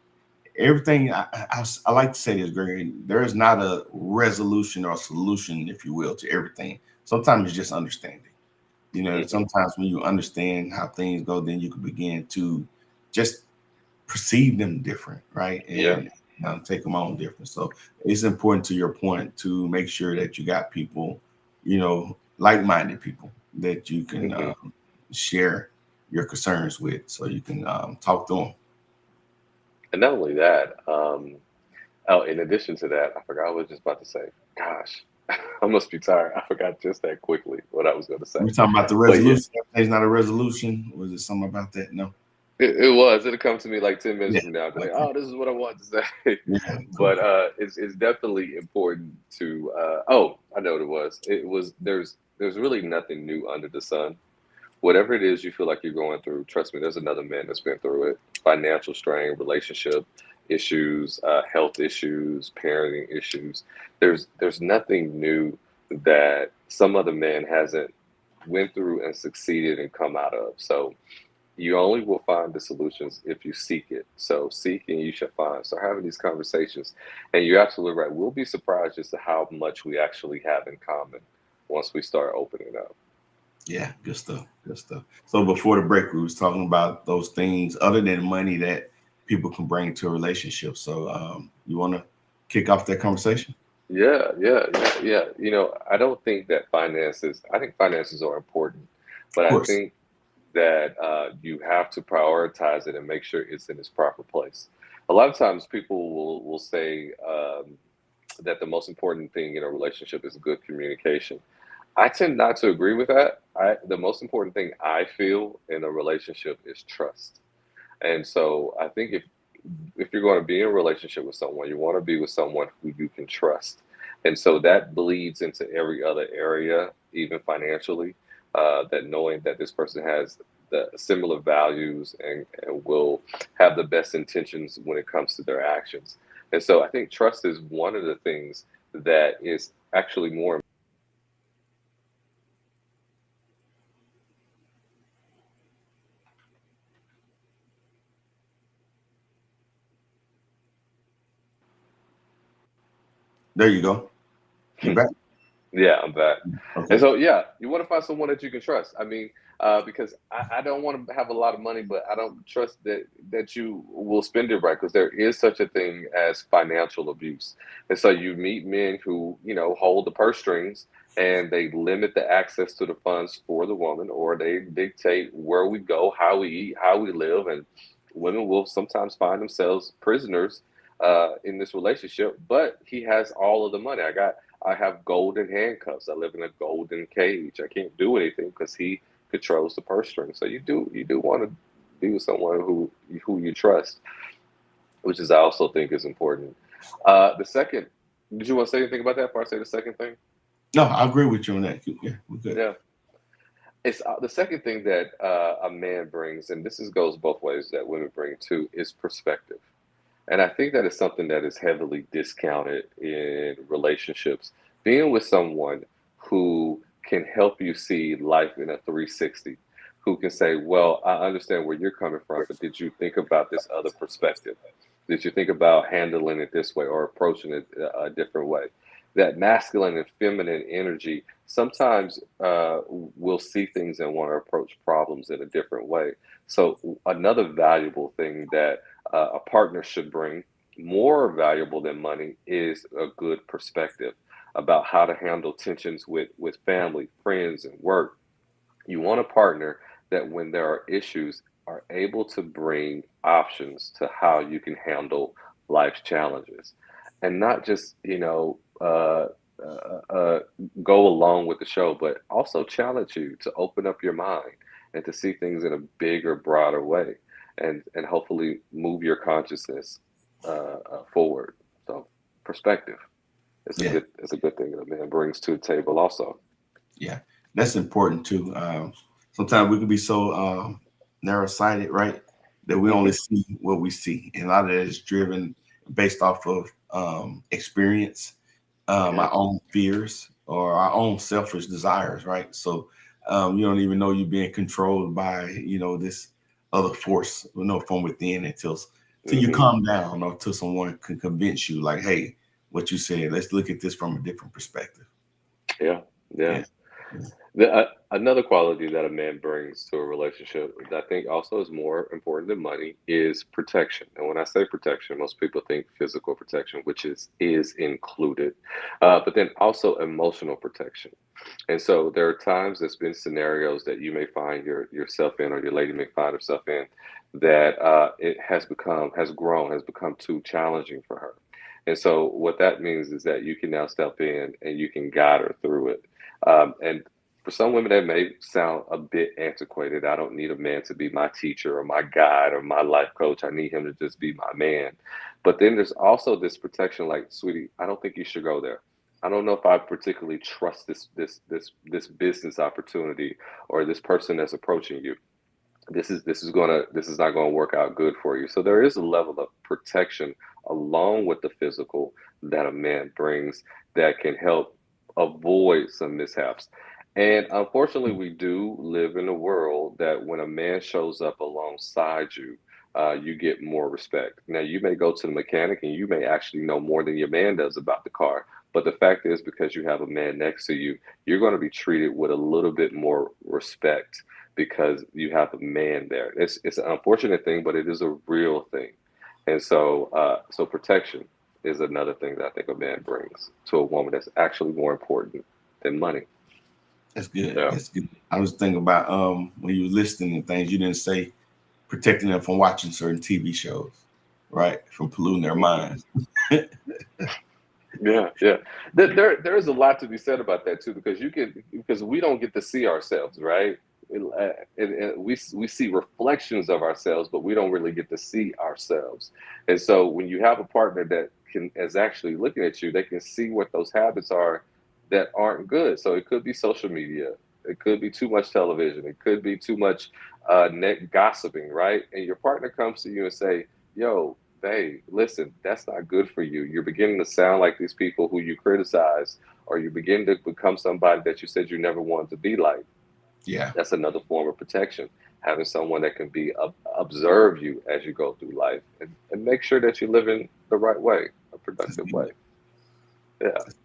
everything. I like to say this, Gregory. There is not a resolution or solution, if you will, to everything. Sometimes it's just understanding. Hmm. Sometimes when you understand how things go, then you can begin to just perceive them different, right? Yeah. And take them on different. So it's important to your point to make sure that you got people, like-minded people that you can Hmm. share your concerns with, so you can talk to them. And not only that, oh, in addition to that, I forgot what I was just about to say. Gosh, I must be tired. I forgot just that quickly what I was going to say. We're talking about the But yeah, resolution. Everything's not a resolution. Was it something about that? No. it was. It'll come to me like 10 minutes Yeah. from now. I'll be like, Okay. oh, this is what I wanted to say. Yeah. Cool. But it's definitely important to. Oh, I know what it was. It was there's really nothing new under the sun. Whatever it is you feel like you're going through, trust me, there's another man that's been through it. Financial strain, relationship issues, health issues, parenting issues. There's nothing new that some other man hasn't went through and succeeded and come out of. So you only will find the solutions if you seek it. So seek and you shall find. So having these conversations, and you're absolutely right. We'll be surprised as to how much we actually have in common once we start opening up. Yeah, good stuff. Good stuff. So before the break, we was talking about those things other than money that people can bring to a relationship. So you want to kick off that conversation? Yeah, yeah, yeah, yeah. I don't think that finances, I think finances are important, but Of I course. think that you have to prioritize it and make sure it's in its proper place. A lot of times people will say that the most important thing in a relationship is good communication. I tend not to agree with that. The most important thing I feel in a relationship is trust. And so I think if you're going to be in a relationship with someone, you want to be with someone who you can trust. And so that bleeds into every other area, even financially, that knowing that this person has the similar values and will have the best intentions when it comes to their actions. And so I think trust is one of the things that is actually more. There you go. You back? Yeah, I'm back. And Okay. so, yeah, you want to find someone that you can trust. I mean, because I don't want to have a lot of money, but I don't trust that you will spend it right because there is such a thing as financial abuse. And so you meet men who, hold the purse strings and they limit the access to the funds for the woman, or they dictate where we go, how we eat, how we live, and women will sometimes find themselves prisoners in this relationship. But he has all of the money. I have golden handcuffs. I live in a golden cage. I can't do anything because he controls the purse string. So you do want to be with someone who you trust, which is I also think is important. The second, did you want to say anything about that before I say the second thing? No, I agree with you on that. Yeah, we're good. Yeah, it's the second thing that a man brings, and this goes both ways that women bring too, is perspective. And I think that is something that is heavily discounted in relationships. Being with someone who can help you see life in a 360, who can say, well, I understand where you're coming from, but did you think about this other perspective? Did you think about handling it this way or approaching it a different way? That masculine and feminine energy sometimes we'll see things and want to approach problems in a different way. So, another valuable thing that a partner should bring, more valuable than money, is a good perspective about how to handle tensions with family, friends, and work. You want a partner that when there are issues are able to bring options to how you can handle life's challenges and not just, go along with the show, but also challenge you to open up your mind and to see things in a bigger, broader way and hopefully move your consciousness forward. So perspective Yeah, is a good thing that a man brings to the table also. yeah, that's important too. Sometimes we can be so narrow sighted, right, that we only Hmm. see what we see, and a lot of that is driven based off of experience, Yeah. our own fears, or our own selfish desires, right? So you don't even know you're being controlled by this other force, from within till you Hmm. calm down, or till someone can convince you, like, hey, what you said, let's look at this from a different perspective. Yeah. Yeah. Yeah, yeah, Another quality that a man brings to a relationship that I think also is more important than money is protection. And when I say protection, most people think physical protection, which is included, but then also emotional protection. And so there are times there's been scenarios that you may find yourself in, or your lady may find herself in, that it has grown, has become too challenging for her. And so what that means is that you can now step in and you can guide her through it. And for some women, that may sound a bit antiquated. I don't need a man to be my teacher or my guide or my life coach. I need him to just be my man. But then there's also this protection, like, sweetie, I don't think you should go there. I don't know if I particularly trust this business opportunity or this person that's approaching you. This is not gonna work out good for you. So there is a level of protection along with the physical that a man brings that can help avoid some mishaps. And unfortunately, we do live in a world that when a man shows up alongside you, you get more respect. Now, you may go to the mechanic and you may actually know more than your man does about the car. But the fact is, because you have a man next to you, you're going to be treated with a little bit more respect because you have a man there. It's an unfortunate thing, but it is a real thing. And so so protection is another thing that I think a man brings to a woman that's actually more important than money. that's good. Yeah. That's good. I was thinking about when you were listening to things, you didn't say protecting them from watching certain TV shows, right? From polluting their Mhm. minds. Yeah, yeah. There is a lot to be said about that too, because because we don't get to see ourselves, right? We see reflections of ourselves, but we don't really get to see ourselves. And so when you have a partner that can is actually looking at you, they can see what those habits are that aren't good. So it could be social media, it could be too much television, it could be too much net gossiping, right? And your partner comes to you and say, "Yo, hey, listen, that's not good for you. You're beginning to sound like these people who you criticize, or you begin to become somebody that you said you never wanted to be like." Yeah, That's another form of protection. Having someone that can be observe you as you go through life and make sure that you're living the right way, a that's productive way. good. Yeah. That's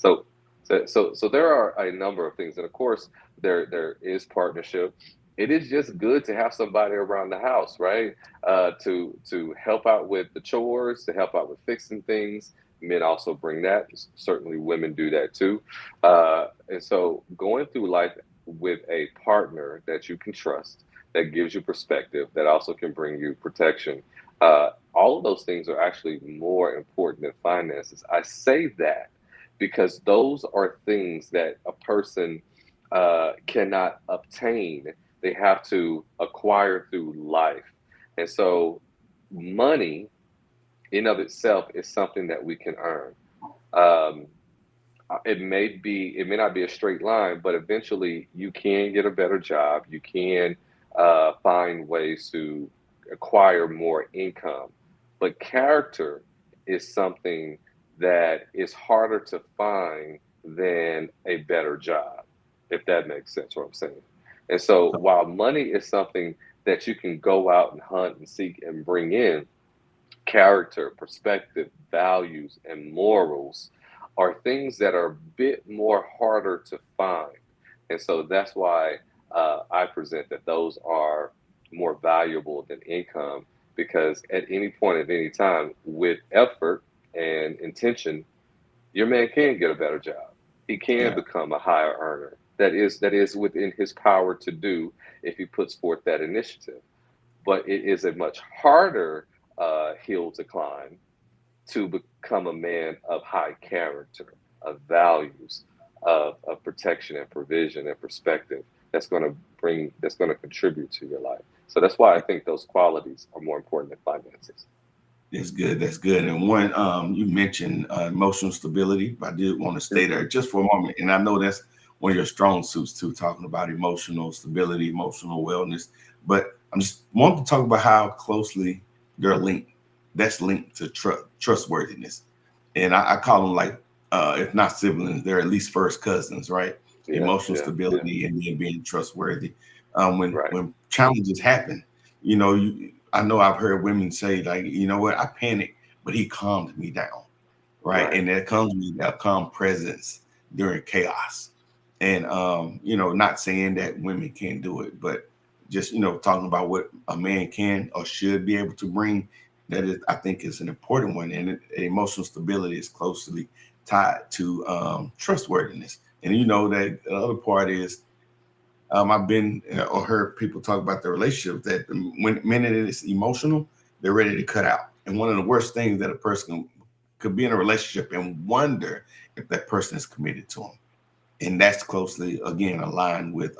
good. So there are a number of things, and of course there is partnership. It is just good to have somebody around the house, right? To help out with the chores, to help out with fixing things. Men also bring that. Certainly, women do that too. And so, going through life with a partner that you can trust, that gives you perspective, that also can bring you protection. All of those things are actually more important than finances. I say that because those are things that a person cannot obtain. They have to acquire through life. And so, money in of itself is something that we can earn. Um, it may not be a straight line, but eventually you can get a better job. You can find ways to acquire more income. but character is something that is harder to find than a better job, if that makes sense what I'm saying. And so while money is something that you can go out and hunt and seek and bring in, character, perspective, values, and morals are things that are a bit more harder to find. And so that's why I present that those are more valuable than income, because at any point at any time, with effort and intention, your man can get a better job. He can Yeah. become a higher earner. That is within his power to do if he puts forth that initiative. But it is a much harder hill to climb to become a man of high character, of values, of protection and provision and perspective that's going to contribute to your life. So that's why I think those qualities are more important than finances. That's good. That's good. And one, you mentioned emotional stability. I did want to stay there Mhm. just for a moment. And I know that's one of your strong suits too, talking about emotional stability, emotional wellness. But I'm just wanting to talk about how closely they're linked. That's linked to trustworthiness. And I call them like, if not siblings, they're at least first cousins, right? Yeah, Emotional yeah, yeah. stability and then being trustworthy. Right. When challenges happen, I know I've heard women say like, you know what, I panicked, but he calmed me down, right? Right. And that comes with that calm presence during chaos. And not saying that women can't do it, but just talking about what a man can or should be able to bring. That is, I think, is an important one, and emotional stability is closely tied to trustworthiness. And that the other part is I've been or heard people talk about their relationship that when men it is emotional, they're ready to cut out. And one of the worst things that a person could be in a relationship and wonder if that person is committed to them. And that's closely again aligned with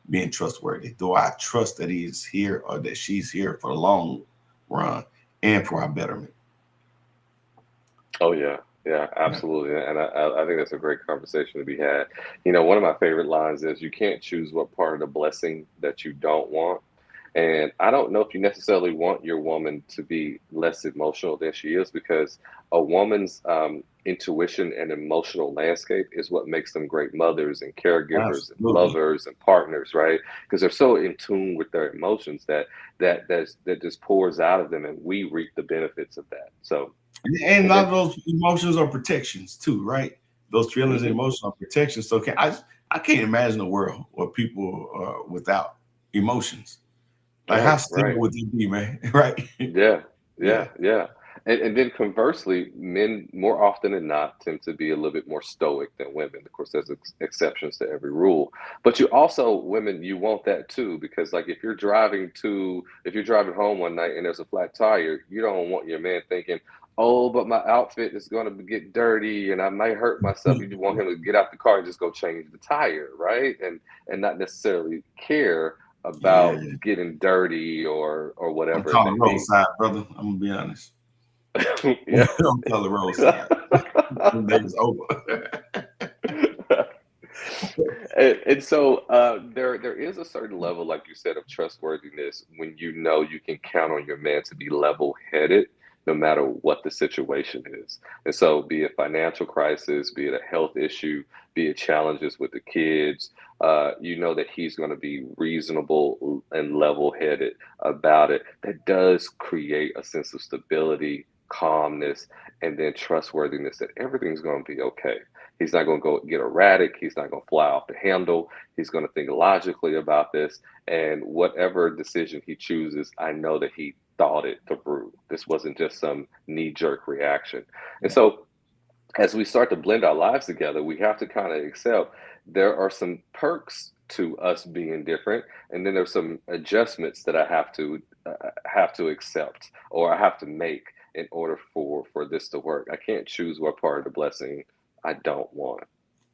being trustworthy. Do I trust that he's here or that she's here for the long run and for our betterment? Oh yeah, yeah, Yeah. absolutely, and I think that's a great conversation to be had. You know, one of my favorite lines is, "You can't choose what part of the blessing that you don't want." And I don't know if you necessarily want your woman to be less emotional than she is, because a woman's intuition and emotional landscape is what makes them great mothers and caregivers and Absolutely. lovers and partners, right? Because they're so in tune with their emotions that just pours out of them, and we reap the benefits of that. So, And a and lot then of those emotions are protections too, right? Those feelings and mhm, emotions are protections. So I can't imagine a world where people are without emotions. Like how right, still right. would they be, man? Right? Yeah, Yeah. yeah, yeah. And then conversely, men more often than not tend to be a little bit more stoic than women. Of course, there's exceptions to every rule. But you also, women, you want that too, because like if you're driving home one night and there's a flat tire, you don't want your man thinking, "Oh, but my outfit is going to get dirty and I might hurt myself." You want him to get out the car and just go change the tire, right? And not necessarily care Yeah. about getting dirty or I'm whatever it may calling be. roadside, brother. I'm gonna be honest. Yeah. I'm calling roadside. Them days over. And so there is a certain level, like you said, of trustworthiness when you know you can count on your man to be level-headed no matter what the situation is. And so, be it financial crisis, be it a health issue, be it challenges with the kids, you know that he's going to be reasonable and level-headed about it. That does create a sense of stability, calmness, and then trustworthiness that everything's going to be okay. He's not going to go get erratic. He's not going to fly off the handle. He's going to think logically about this. And whatever decision he chooses, I know that he thought it through. This wasn't just some knee jerk reaction. And Yeah. so, as we start to blend our lives together, we have to kind of accept there are some perks to us being different, and then there's some adjustments that I have to accept or I have to make in order for this to work. I can't choose what part of the blessing I don't want.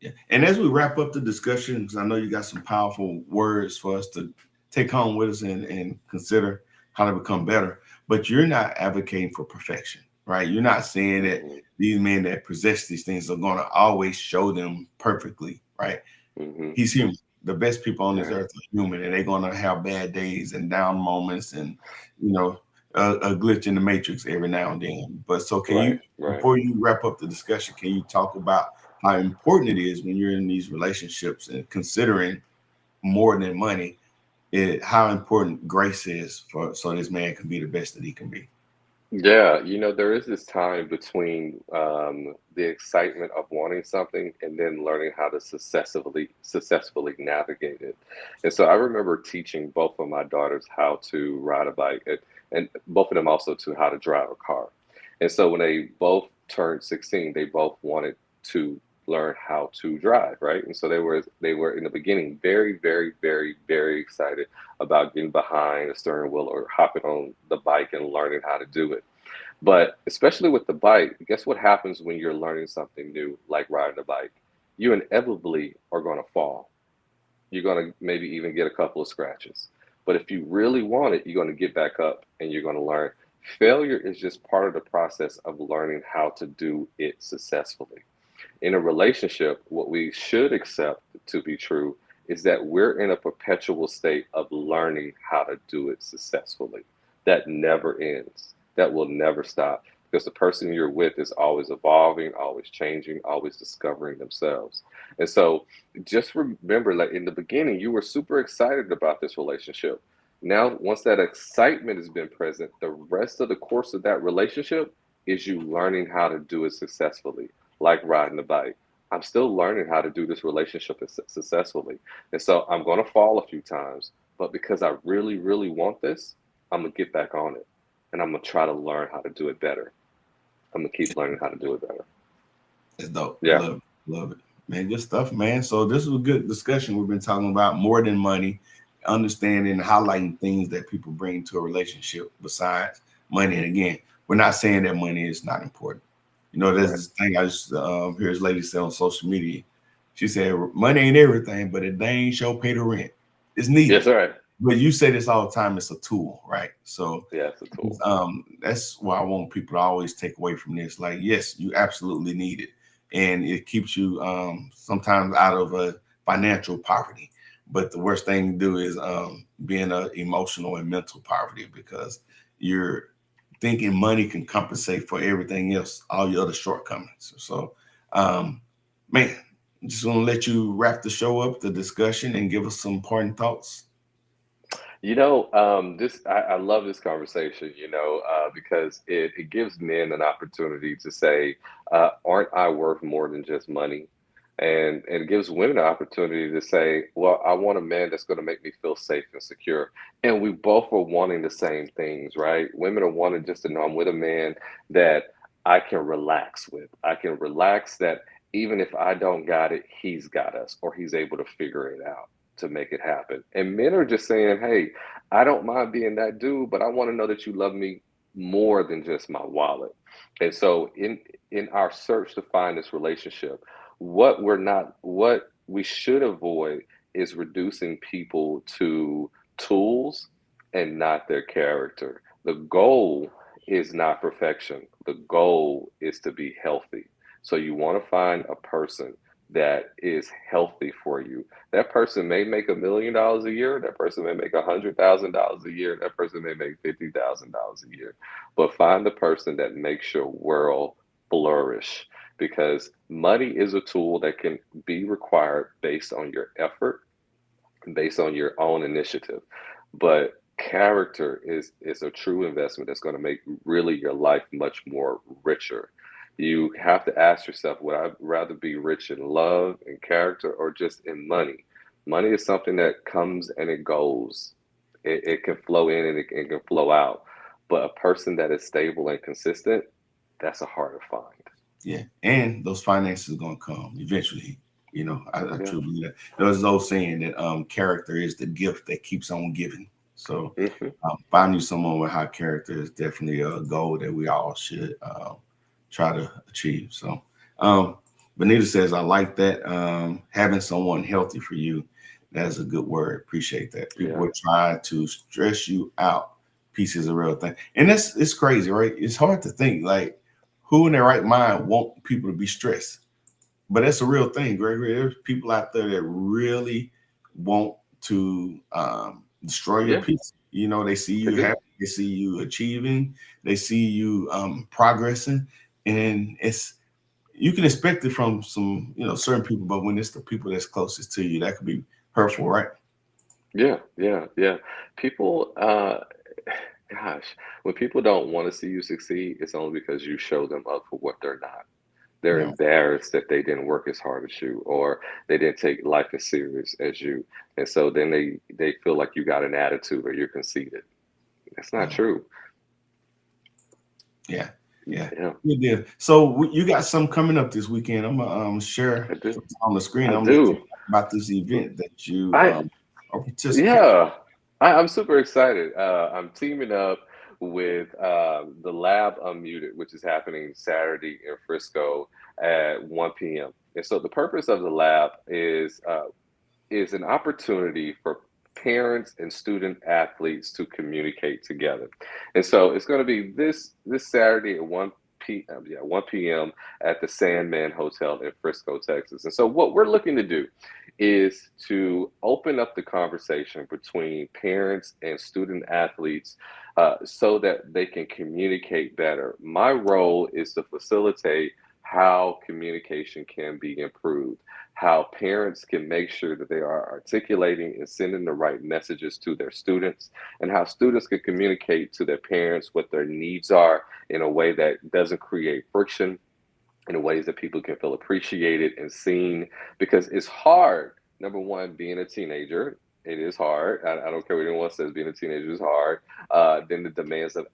Yeah. And as we wrap up the discussion, because I know you got some powerful words for us to take home with us and consider how to become better, but you're not advocating for perfection, right? You're not saying that Hmm. these men that possess these things are going to always show them perfectly, right? Hmm. He's human. The best people on this Right. earth are human, and they're going to have bad days and down moments, and you know. a glitch in the matrix every now and then. But so can you, Right, right. before you wrap up the discussion, can you talk about how important it is when you're in these relationships and considering more than money, how important grace is for so this man can be the best that he can be? Yeah, there is this time between the excitement of wanting something and then learning how to successfully navigate it. And so I remember teaching both of my daughters how to ride a bike, and both of them also to how to drive a car. And so when they both turned 16, they both wanted to learn how to drive, right? And so they were in the beginning very, very, very, very excited about getting behind a steering wheel or hopping on the bike and learning how to do it. But especially with the bike, guess what happens when you're learning something new, like riding a bike? You inevitably are going to fall. You're going to maybe even get a couple of scratches. But if you really want it, you're going to get back up and you're going to learn. Failure is just part of the process of learning how to do it successfully. In a relationship, what we should accept to be true is that we're in a perpetual state of learning how to do it successfully. That never ends. That will never stop because the person you're with is always evolving, always changing, always discovering themselves. And so just remember, like in the beginning, you were super excited about this relationship. Now, once that excitement has been present, the rest of the course of that relationship is you learning how to do it successfully, like riding a bike. I'm still learning how to do this relationship successfully. And so I'm going to fall a few times, but because I really, really want this, I'm going to get back on it and I'm going to try to learn how to do it better. I'm going to keep learning how to do it better. It's dope. Yeah. Love it, man. Good stuff, man. So this was a good discussion. We've been talking about more than money, understanding, highlighting things that people bring to a relationship besides money. And again, we're not saying that money is not important. There's this thing I just hear this lady say on social media. She said, "Money ain't everything, but it dang sure pay the rent. It's needed." Yes, right. But you say this all the time. It's a tool, right? So Yeah, it's a tool. that's why I want people to always take away from this. Like, yes, you absolutely need it, and it keeps you sometimes out of a financial poverty. But the worst thing to do is being a emotional and mental poverty because you're thinking money can compensate for everything else, all your other shortcomings. So, man, just want to let you wrap the show up, the discussion, and give us some parting thoughts. This I love this conversation, because it gives men an opportunity to say, aren't I worth more than just money? And it gives women an opportunity to say, well, I want a man that's going to make me feel safe and secure. And we both are wanting the same things, right? Women are wanting just to know I'm with a man that I can relax with. I can relax that even if I don't got it, he's got us, or he's able to figure it out to make it happen. And men are just saying, hey, I don't mind being that dude, but I want to know that you love me more than just my wallet. And so in our search to find this relationship, what we should avoid is reducing people to tools and not their character. The goal is not perfection. The goal is to be healthy. So you want to find a person that is healthy for you. That person may make $1 million a year. That person may make $100,000 a year. That person may make $50,000 a year. But find the person that makes your world flourish, because money is a tool that can be required based on your effort, based on your own initiative. But character is a true investment that's going to make really your life much more richer. You have to ask yourself, would I rather be rich in love and character or just in money? Money is something that comes and it goes. It can flow in and it can flow out. But a person that is stable and consistent, that's a harder find. Yeah, and those finances are gonna come eventually. I Yeah. truly believe that. There's an old saying that character is the gift that keeps on giving. So Hmm. finding someone with high character is definitely a goal that we all should try to achieve. So Benita says, I like that. Having someone healthy for you, that's a good word. Appreciate that. People Yeah. will try to stress you out. Peace is a real thing. And it's crazy, right? It's hard to think like who in their right mind want people to be stressed? But that's a real thing, Gregory. There's people out there that really want to destroy your Yeah. peace. They see They you do. happy, They see you achieving. They see you progressing, and you can expect it from some certain people, but when it's the people that's closest to you, that could be hurtful, right? Yeah, yeah, yeah. People, gosh, when people don't want to see you succeed, it's only because you show them up for what they're not. They're Yeah. embarrassed that they didn't work as hard as you, or they didn't take life as serious as you, and so then they feel like you got an attitude or you're conceited. That's not Yeah. true. Yeah. Yeah. Yeah, Good deal. So you got something coming up this weekend. I'm gonna I share do. on the screen. I I'm gonna let you do. talk about this event that you I are participating. Yeah, I'm super excited. I'm teaming up with the Lab Unmuted, which is happening Saturday in Frisco at 1 p.m. And so the purpose of the lab is an opportunity for parents and student athletes to communicate together. And so it's going to be this Saturday at 1 p.m. at the Sandman Hotel in Frisco, Texas. And so what we're looking to do is to open up the conversation between parents and student athletes so that they can communicate better. My role is to facilitate how communication can be improved, how parents can make sure that they are articulating and sending the right messages to their students, and how students can communicate to their parents what their needs are in a way that doesn't create friction, in ways that people can feel appreciated and seen. Because it's hard, number one, being a teenager. It is hard. I don't care what anyone says, being a teenager is hard. Then the demands of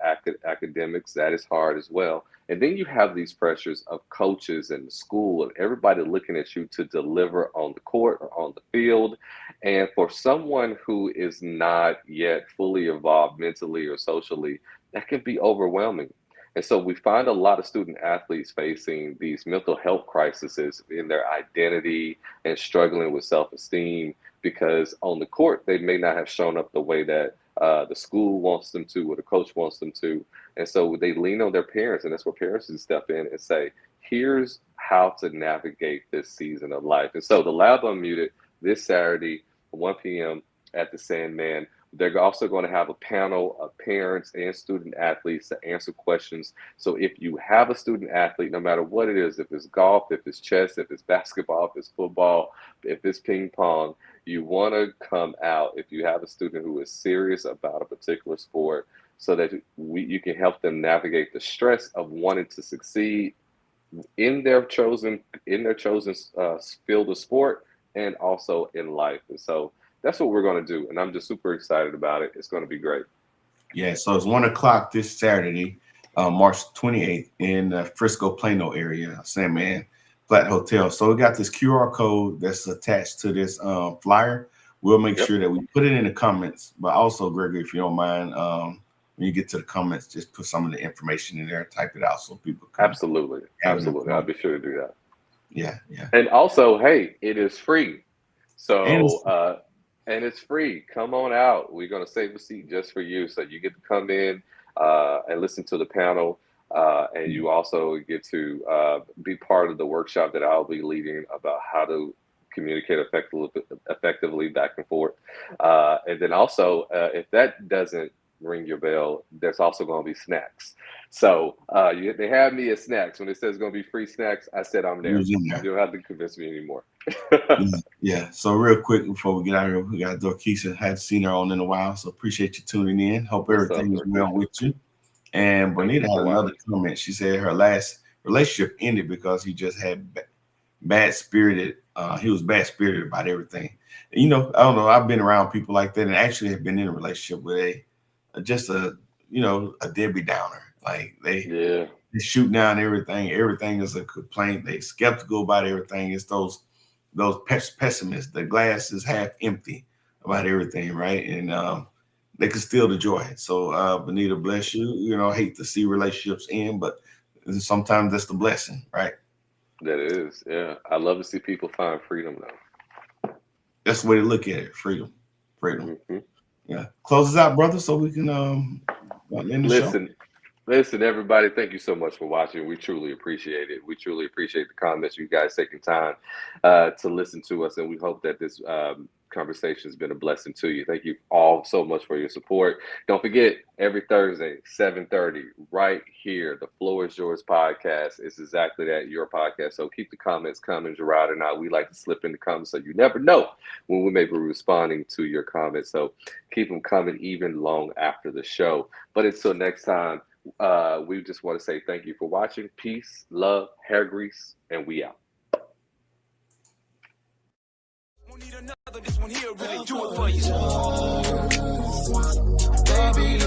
academics, that is hard as well. And then you have these pressures of coaches and school and everybody looking at you to deliver on the court or on the field. And for someone who is not yet fully evolved mentally or socially, that can be overwhelming. And so we find a lot of student athletes facing these mental health crises in their identity and struggling with self-esteem because on the court, they may not have shown up the way that the school wants them to or the coach wants them to. And so they lean on their parents, and that's where parents can step in and say, here's how to navigate this season of life. And so the Lab Unmuted this Saturday, 1 p.m. at the Sandman. They're also going to have a panel of parents and student athletes to answer questions. So if you have a student athlete, no matter what it is, if it's golf, if it's chess, if it's basketball, if it's football, if it's ping pong, you want to come out if you have a student who is serious about a particular sport so that you can help them navigate the stress of wanting to succeed in their chosen field of sport and also in life. And so that's what we're going to do. And I'm just super excited about it. It's going to be great. Yeah, so it's 1 o'clock this Saturday, March 28th in the Frisco Plano area, Sandman Flat Hotel. So we got this QR code that's attached to this flyer. We'll make Yep. sure that we put it in the comments, but also, Gregory, if you don't mind, when you get to the comments, just put some of the information in there, type it out so people can Absolutely. have it. Absolutely. I'll be sure to do that. Yeah, yeah. And also, hey, it is free. And So, and it's free. Come on out. We're going to save a seat just for you. So you get to come in and listen to the panel. And you also get to be part of the workshop that I'll be leading about how to communicate effectively back and forth. And then also, if that doesn't ring your bell, there's also going to be snacks. So they have me as snacks. When it says going to be free snacks, I said I'm you there. was in You there. don't have to convince me anymore. Yeah, yeah. So real quick before we get out of here, we got Dorkeisha. Hadn't seen her on in a while, so appreciate you tuning in. Hope What's up, everything is well Dorkeisha? with you. And Thank you Bonita for had another watching. comment. She said her last relationship ended because he just had bad spirited. He was bad spirited about everything. I don't know. I've been around people like that, and actually have been in a relationship with just a Debbie Downer. Like Yeah, they shoot down everything. Everything is a complaint. They skeptical about everything. It's those pessimists. The glass is half empty about everything, right? And they can steal the joy. So Bonita, bless you. I hate to see relationships end, but sometimes that's the blessing, right? that is. Yeah, I love to see people find freedom That's the way to look at it. Freedom. Freedom. now. Yeah. Close us out, brother, so we can end the show. Listen, everybody. Thank you so much for watching. We truly appreciate it. We truly appreciate the comments. You guys taking time to listen to us, and we hope that this conversation has been a blessing to you. Thank you all so much for your support. Don't forget, every Thursday, 7:30, right here, the Floor is Yours podcast. It's exactly that, your podcast. So keep the comments coming, Gerard and I. We like to slip in the comments, so you never know when we may be responding to your comments. So keep them coming even long after the show. But until next time, we just want to say thank you for watching. Peace, love, hair grease, and we out. Need another, this one here really do it for you. Baby,